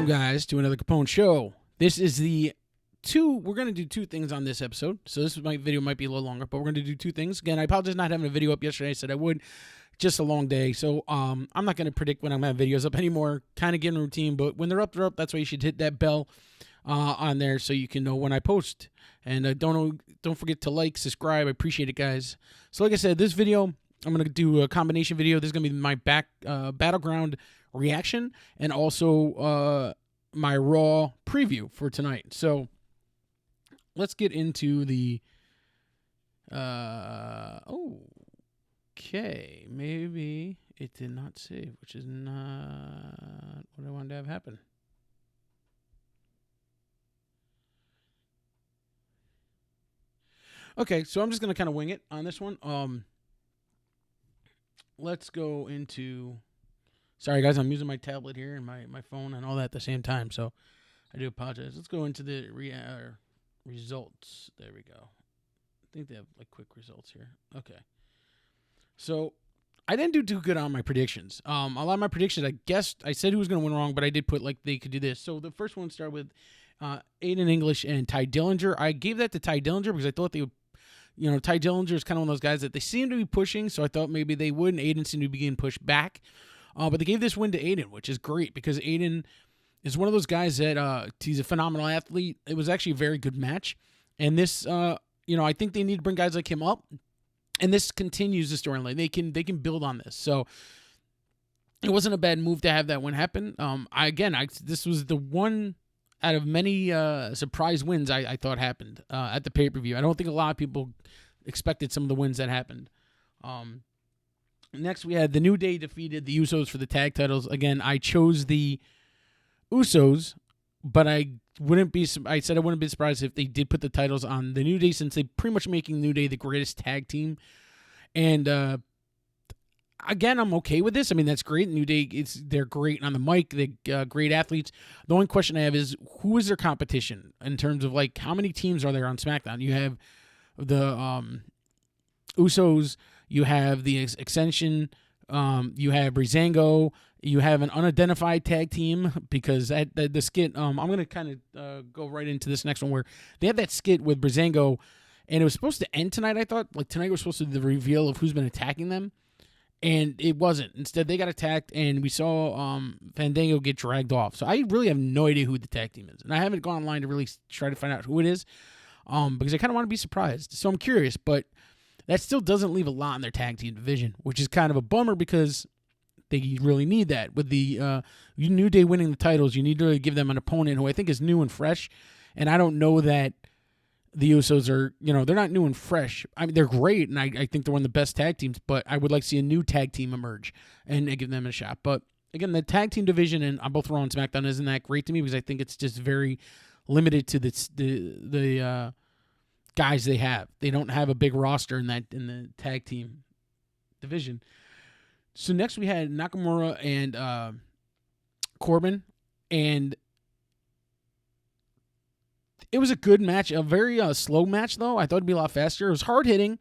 Welcome, guys, to another Capone show. This is we're going to do two things on this episode. So this video might be a little longer, but we're going to do two things. Again, I apologize not having a video up yesterday. I said I would. Just a long day. So I'm not going to predict when I'm going to have videos up anymore. Kind of getting a routine, but when they're up, they're up. That's why you should hit that bell on there so you can know when I post. And don't forget to like, subscribe. I appreciate it, guys. So like I said, this video, I'm going to do a combination video. This is going to be my Battleground reaction and also my Raw preview for tonight. So let's get into the okay, maybe it did not save, which is not what I wanted to have happen. Okay, so I'm just going to kind of wing it on this one. Let's go into... Sorry, guys, I'm using my tablet here and my phone and all that at the same time, so I do apologize. Let's go into the results. There we go. I think they have, quick results here. Okay. So, I didn't do too good on my predictions. A lot of my predictions, I guessed, I said who was going to win wrong, but I did put, they could do this. So, the first one started with Aiden English and Ty Dillinger. I gave that to Ty Dillinger because I thought they would... Ty Dillinger is kind of one of those guys that they seem to be pushing, so I thought maybe they would, and Aiden seemed to be getting pushed back. But they gave this win to Aiden, which is great because Aiden is one of those guys that he's a phenomenal athlete. It was actually a very good match. And this, I think they need to bring guys like him up. And this continues the storyline. They can build on this. So it wasn't a bad move to have that win happen. This was the one out of many surprise wins I thought happened at the pay-per-view. I don't think a lot of people expected some of the wins that happened. Next, we had the New Day defeated the Usos for the tag titles. Again, I chose the Usos, but I said I wouldn't be surprised if they did put the titles on the New Day since they're pretty much making New Day the greatest tag team. And again, I'm okay with this. I mean, that's great. New Day, they're great on the mic. They're great athletes. The only question I have is who is their competition in terms of how many teams are there on SmackDown? You have the Usos. You have the Ascension, you have Breezango, you have an unidentified tag team because the skit, I'm going to kind of go right into this next one where they had that skit with Breezango, and it was supposed to end tonight, I thought. Tonight was supposed to be the reveal of who's been attacking them, and it wasn't. Instead, they got attacked, and we saw Fandango get dragged off. So I really have no idea who the tag team is, and I haven't gone online to really try to find out who it is because I kind of want to be surprised. So I'm curious, but... that still doesn't leave a lot in their tag team division, which is kind of a bummer because they really need that. With the New Day winning the titles, you need to really give them an opponent who I think is new and fresh. And I don't know that the Usos are, they're not new and fresh. I mean, they're great, and I think they're one of the best tag teams, but I would like to see a new tag team emerge and give them a shot. But again, the tag team division and on both Raw and SmackDown isn't that great to me because I think it's just very limited to the guys they have. They don't have a big roster in the tag team division. So next we had Nakamura and Corbin, and it was a good match, a very slow match though. I thought it'd be a lot faster. It was hard hitting,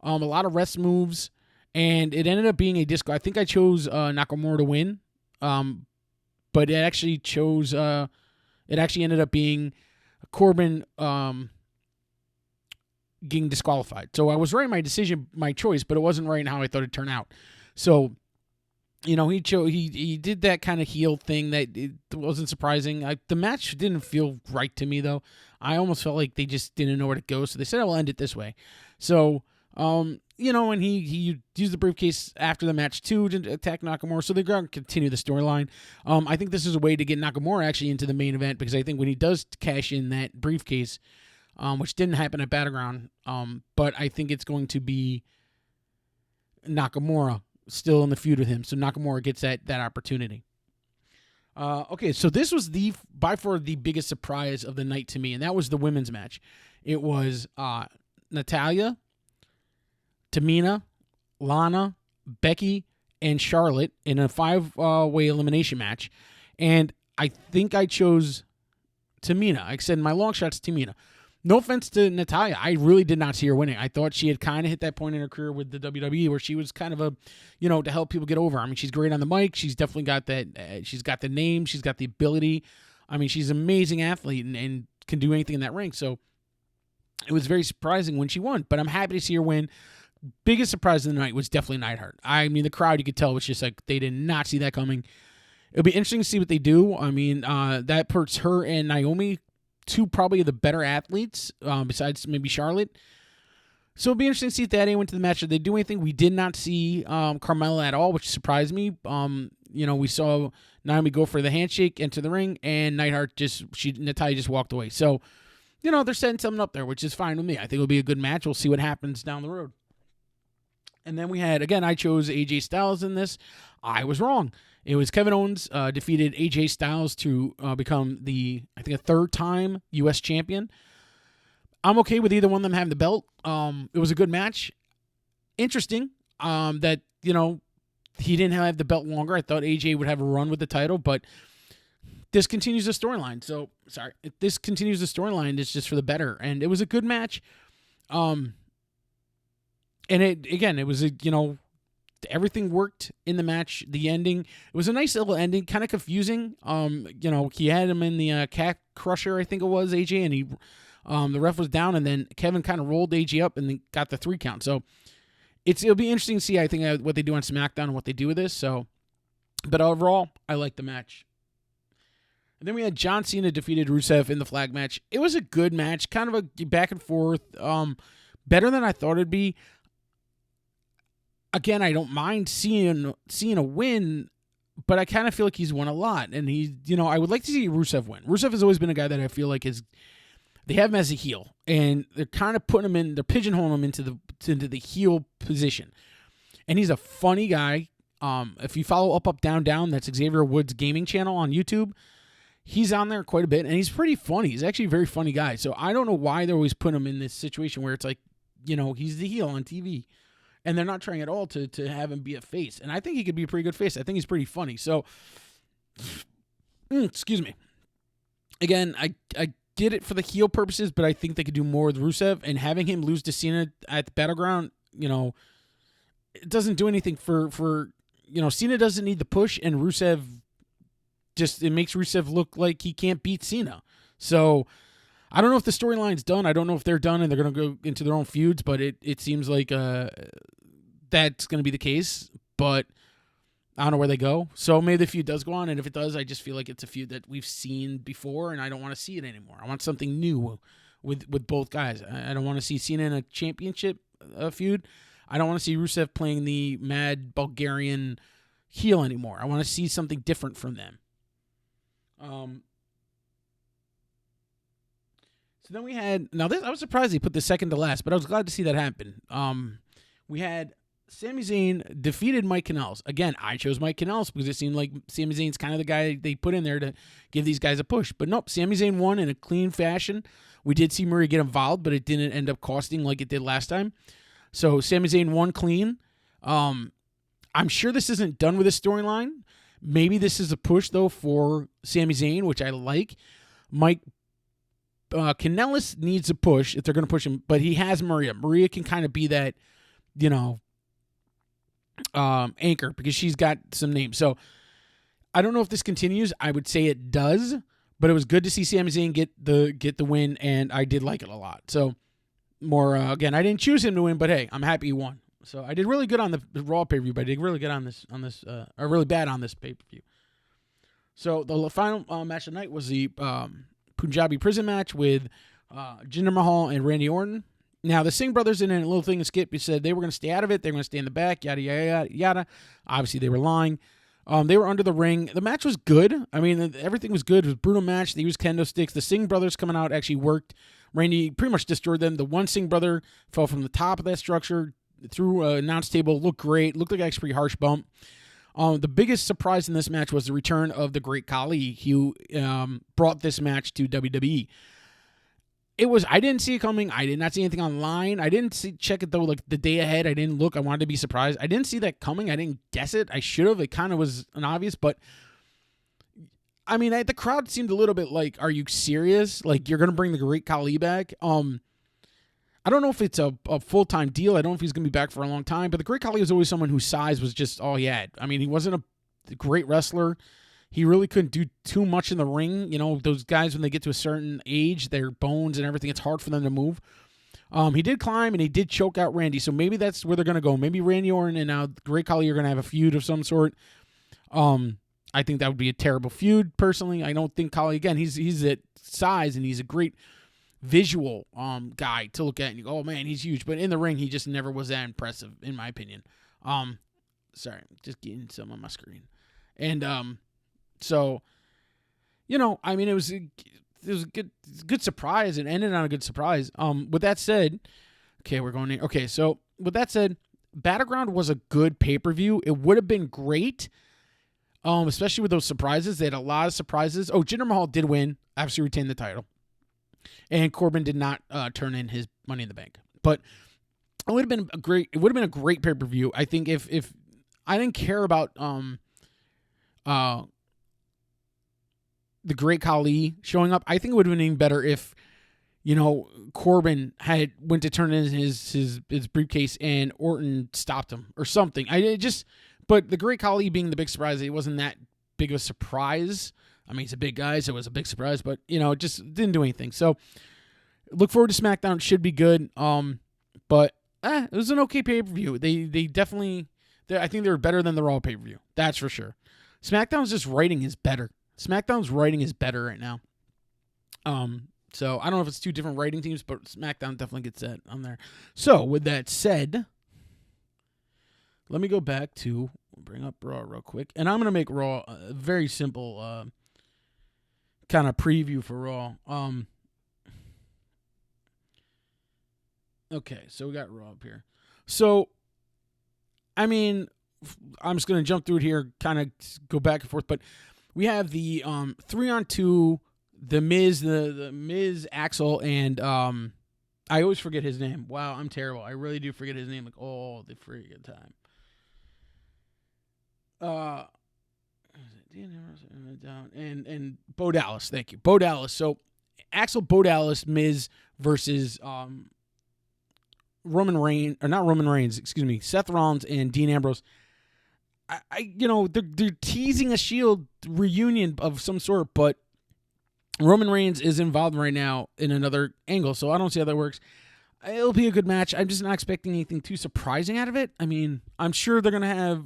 a lot of rest moves, and it ended up being a disco. I think I chose Nakamura to win, but it actually ended up being Corbin getting disqualified. So I was right in my decision, my choice, but it wasn't right in how I thought it'd turn out. So, he did that kind of heel thing that it wasn't surprising. The match didn't feel right to me, though. I almost felt like they just didn't know where to go, so they said, I'll end it this way. So, and he used the briefcase after the match, too, to attack Nakamura, so they're going to continue the storyline. I think this is a way to get Nakamura actually into the main event, because I think when he does cash in that briefcase, which didn't happen at Battleground, but I think it's going to be Nakamura still in the feud with him, so Nakamura gets that opportunity. Okay, so this was by far the biggest surprise of the night to me, and that was the women's match. It was Natalya, Tamina, Lana, Becky, and Charlotte in a 5-way elimination match, and I think I chose Tamina. I said my long shot's Tamina. no offense to Natalya, I really did not see her winning. I thought she had kind of hit that point in her career with the WWE where she was kind of a, to help people get over. I mean, she's great on the mic. She's definitely got that. She's got the name. She's got the ability. I mean, she's an amazing athlete and can do anything in that ring. So it was very surprising when she won, but I'm happy to see her win. Biggest surprise of the night was definitely Neidhart. I mean, the crowd, you could tell, was just like they did not see that coming. It'll be interesting to see what they do. I mean, that puts her and Naomi, two probably the better athletes, besides maybe Charlotte. So it'll be interesting to see if they went to the match. Did they do anything? We did not see Carmella at all, which surprised me. We saw Naomi go for the handshake into the ring, and Neidhart Natalya just walked away. So, they're setting something up there, which is fine with me. I think it'll be a good match. We'll see what happens down the road. And then we had, again, I chose AJ Styles in this. I was wrong. It was Kevin Owens defeated AJ Styles to become a third-time U.S. champion. I'm okay with either one of them having the belt. It was a good match. Interesting that, he didn't have the belt longer. I thought AJ would have a run with the title, but this continues the storyline. So, sorry. If this continues the storyline, it's just for the better. And it was a good match. And it was everything worked in the match. The ending, it was a nice little ending, kind of confusing. He had him in the cat crusher, I think it was, AJ, and he, the ref was down, and then Kevin kind of rolled AJ up and then got the 3 count. So it'll be interesting to see, I think, what they do on SmackDown and what they do with this. So, but overall, I like the match. And then we had John Cena defeated Rusev in the flag match. It was a good match, kind of a back and forth, better than I thought it'd be. Again, I don't mind seeing a win, but I kind of feel like he's won a lot. And I would like to see Rusev win. Rusev has always been a guy that I feel like they have him as a heel, and they're kind of putting him in, they're pigeonholing him into the heel position. And he's a funny guy. If you follow Up, Down, Down, that's Xavier Woods' gaming channel on YouTube, he's on there quite a bit, and he's pretty funny. He's actually a very funny guy. So I don't know why they're always putting him in this situation where it's like, he's the heel on TV. And they're not trying at all to have him be a face. And I think he could be a pretty good face. I think he's pretty funny. So, excuse me. Again, I get it for the heel purposes, but I think they could do more with Rusev. And having him lose to Cena at the Battleground, it doesn't do anything for Cena doesn't need the push. And Rusev it makes Rusev look like he can't beat Cena. So, I don't know if the storyline's done. I don't know if they're done and they're going to go into their own feuds, but it seems like that's going to be the case. But I don't know where they go. So maybe the feud does go on, and if it does, I just feel like it's a feud that we've seen before, and I don't want to see it anymore. I want something new with both guys. I don't want to see Cena in a championship feud. I don't want to see Rusev playing the mad Bulgarian heel anymore. I want to see something different from them. So then we had, I was surprised they put the second to last, but I was glad to see that happen. We had Sami Zayn defeated Mike Kanellis. Again, I chose Mike Kanellis because it seemed like Sami Zayn's kind of the guy they put in there to give these guys a push. But nope, Sami Zayn won in a clean fashion. We did see Murray get involved, but it didn't end up costing like it did last time. So Sami Zayn won clean. I'm sure this isn't done with this storyline. Maybe this is a push, though, for Sami Zayn, which I like. Mike Kanellis needs a push if they're going to push him, but he has Maria. Maria can kind of be that, anchor because she's got some names. So I don't know if this continues. I would say it does, but it was good to see Sami Zayn get the win, and I did like it a lot. So more again, I didn't choose him to win, but hey, I'm happy he won. So I did really good on the Raw pay-per-view, but I did really good on this or really bad on this pay-per-view. So the final match of the night was the Punjabi prison match with Jinder Mahal and Randy Orton. Now, the Singh brothers in a little thing of Skip, he said they were going to stay out of it. They were going to stay in the back, yada, yada, yada, yada. Obviously, they were lying. They were under the ring. The match was good. I mean, everything was good. It was a brutal match. They used kendo sticks. The Singh brothers coming out actually worked. Randy pretty much destroyed them. The one Singh brother fell from the top of that structure through an announce table. Looked great. Looked like actually a pretty harsh bump. The biggest surprise in this match was the return of the Great Khali, who brought this match to WWE. I didn't see it coming. I did not see anything online. I didn't check it, though, like the day ahead. I didn't look. I wanted to be surprised. I didn't see that coming. I didn't guess it. I should have. It kind of was an obvious, but I mean, the crowd seemed a little bit like, are you serious? Like, you're going to bring the Great Khali back? I don't know if it's a full-time deal. I don't know if he's going to be back for a long time, but the Great Khali was always someone whose size was just all he had. I mean, he wasn't a great wrestler. He really couldn't do too much in the ring. You know, those guys, when they get to a certain age, their bones and everything, it's hard for them to move. He did climb, and he did choke out Randy, so maybe that's where they're going to go. Maybe Randy Orton and now Great Khali are going to have a feud of some sort. I think that would be a terrible feud, personally. I don't think Khali, again, he's at size, and he's a great visual guy to look at, and you go, oh, man, he's huge. But in the ring, he just never was that impressive, in my opinion. Sorry, just getting some on my screen. And so, you know, I mean, it was a good surprise. It ended on a good surprise. With that said, okay, we're going in. Okay, so with that said, Battleground was a good pay-per-view. It would have been great, especially with those surprises. They had a lot of surprises. Oh, Jinder Mahal did win, obviously retained the title. And Corbin did not turn in his Money in the Bank. But it would have been a great pay-per-view. I think if I didn't care about the Great Khali showing up, I think it would have been even better if, you know, Corbin went to turn in his briefcase and Orton stopped him or something. But the Great Khali being the big surprise, it wasn't that big of a surprise. I mean, he's a big guy, so it was a big surprise, but, you know, it just didn't do anything. So look forward to SmackDown. It should be good. But it was an okay pay-per-view. They definitely, I think they were better than the Raw pay-per-view. That's for sure. SmackDown's just writing is better. SmackDown's writing is better right now. So I don't know if it's two different writing teams, but SmackDown definitely gets that on there. So with that said, let me go back to bring up Raw real quick, and I'm gonna make Raw a very simple kind of preview for Raw. Okay, so we got Raw up here. So, I mean, I'm just gonna jump through it here, kind of go back and forth, but we have the 3-on-2, the Miz, the Miz, Axel, and I always forget his name. Wow, I'm terrible. I really do forget his name like all the freaking time. And Bo Dallas, thank you, Bo Dallas. So Axel, Bo Dallas, Miz versus Seth Rollins and Dean Ambrose. You know, they're teasing a Shield reunion of some sort, but Roman Reigns is involved right now in another angle, so I don't see how that works. It'll be a good match. I'm just not expecting anything too surprising out of it. I mean, I'm sure they're gonna have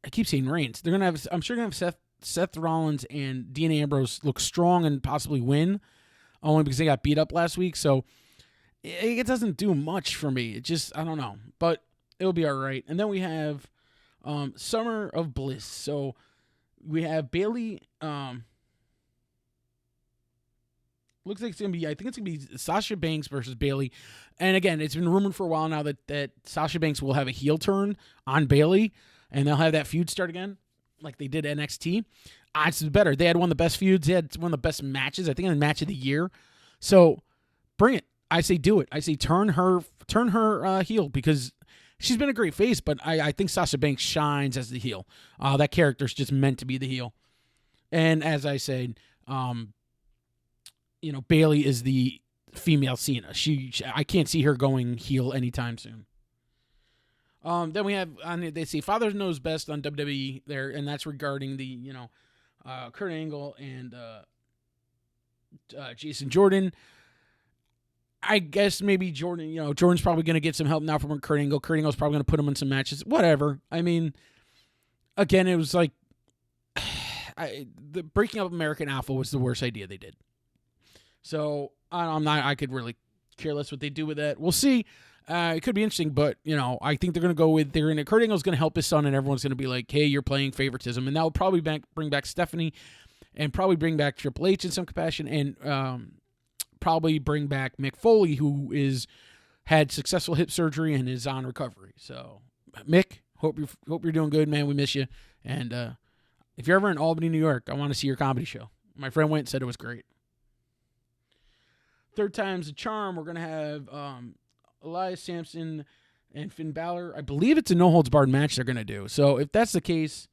I keep saying Reigns. I'm sure they're gonna have Seth Rollins and Dean Ambrose look strong and possibly win, only because they got beat up last week. So it doesn't do much for me. It just, I don't know, but it'll be all right. And then we have Summer of Bliss. So we have Bayley. Looks like it's going to be, I think it's going to be Sasha Banks versus Bayley. And again, it's been rumored for a while now that Sasha Banks will have a heel turn on Bayley, and they'll have that feud start again like they did NXT. It's better. They had one of the best feuds. They had one of the best matches, I think, in the match of the year. So bring it. I say do it. I say turn her heel, because she's been a great face, but I think Sasha Banks shines as the heel. That character's just meant to be the heel. And as I said, you know, Bayley is the female Cena. I can't see her going heel anytime soon. Then we have, they say Father Knows Best on WWE there, and that's regarding the, you know, Kurt Angle and Jason Jordan. I guess maybe Jordan's probably going to get some help now from Kurt Angle. Kurt Angle's probably going to put him in some matches. Whatever. I mean, again, it was like, the breaking up American Alpha was the worst idea they did. So I could really care less what they do with that. We'll see. It could be interesting, but you know, I think they're going to go with Kurt Angle's going to help his son, and everyone's going to be like, "Hey, you're playing favoritism," and that will probably bring back Stephanie, and probably bring back Triple H in some capacity, and probably bring back Mick Foley, who had successful hip surgery and is on recovery. So, Mick, hope you're doing good, man. We miss you, and if you're ever in Albany, New York, I want to see your comedy show. My friend went and said it was great. Third time's a charm. We're going to have Elias Sampson and Finn Balor. I believe it's a no-holds-barred match they're going to do. So if that's the case,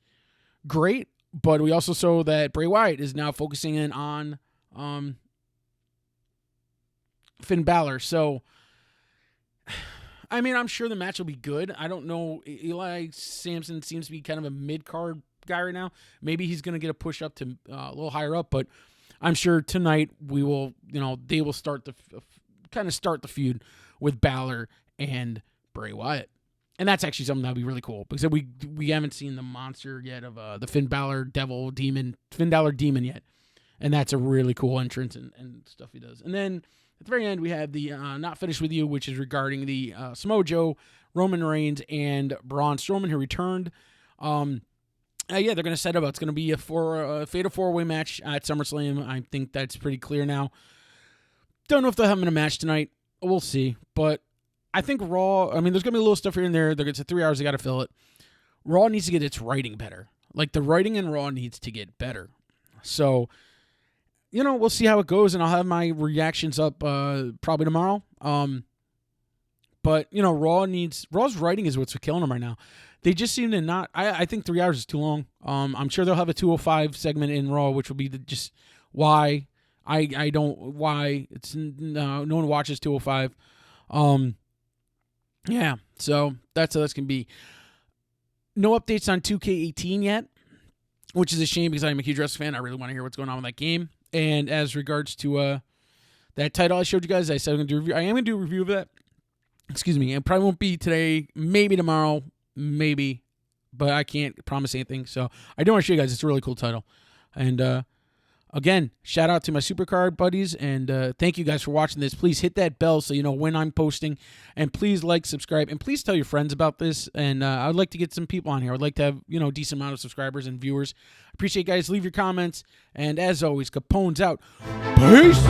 great. But we also saw that Bray Wyatt is now focusing in on Finn Balor. So, I mean, I'm sure the match will be good. I don't know. Eli Sampson seems to be kind of a mid-card guy right now. Maybe he's going to get a push up to a little higher up, but I'm sure tonight they will start the feud with Balor and Bray Wyatt. And that's actually something that would be really cool because we haven't seen the monster yet of the Finn Balor demon yet. And that's a really cool entrance and stuff he does. And then at the very end, we have the Not Finished With You, which is regarding the Samoa Joe, Roman Reigns, and Braun Strowman, who returned. They're going to set up. It's going to be a fatal 4-way match at SummerSlam. I think that's pretty clear now. Don't know if they'll have them in a match tonight. We'll see. But I think Raw, there's going to be a little stuff here and there. It's 3 hours. They got to fill it. Raw needs to get its writing better. Like, the writing in Raw needs to get better. So, we'll see how it goes, and I'll have my reactions up probably tomorrow. But, Raw's writing is what's killing them right now. They just seem to not, I think 3 hours is too long. I'm sure they'll have a 205 segment in Raw, which will be just why it's no one watches 205. Yeah, so that's how that's going to be. No updates on 2K18 yet, which is a shame because I'm a huge wrestling fan. I really want to hear what's going on with that game. And as regards to that title I showed you guys, I said I am going to do a review of that. Excuse me. It probably won't be today, maybe tomorrow, maybe, but I can't promise anything. So I do want to show you guys. It's a really cool title. And again, shout out to my Supercard buddies, and thank you guys for watching this. Please hit that bell so you know when I'm posting, and please like, subscribe, and please tell your friends about this. And I would like to get some people on here. I'd like to have a decent amount of subscribers and viewers. Appreciate you guys. Leave your comments, and as always, Capone's out. Peace.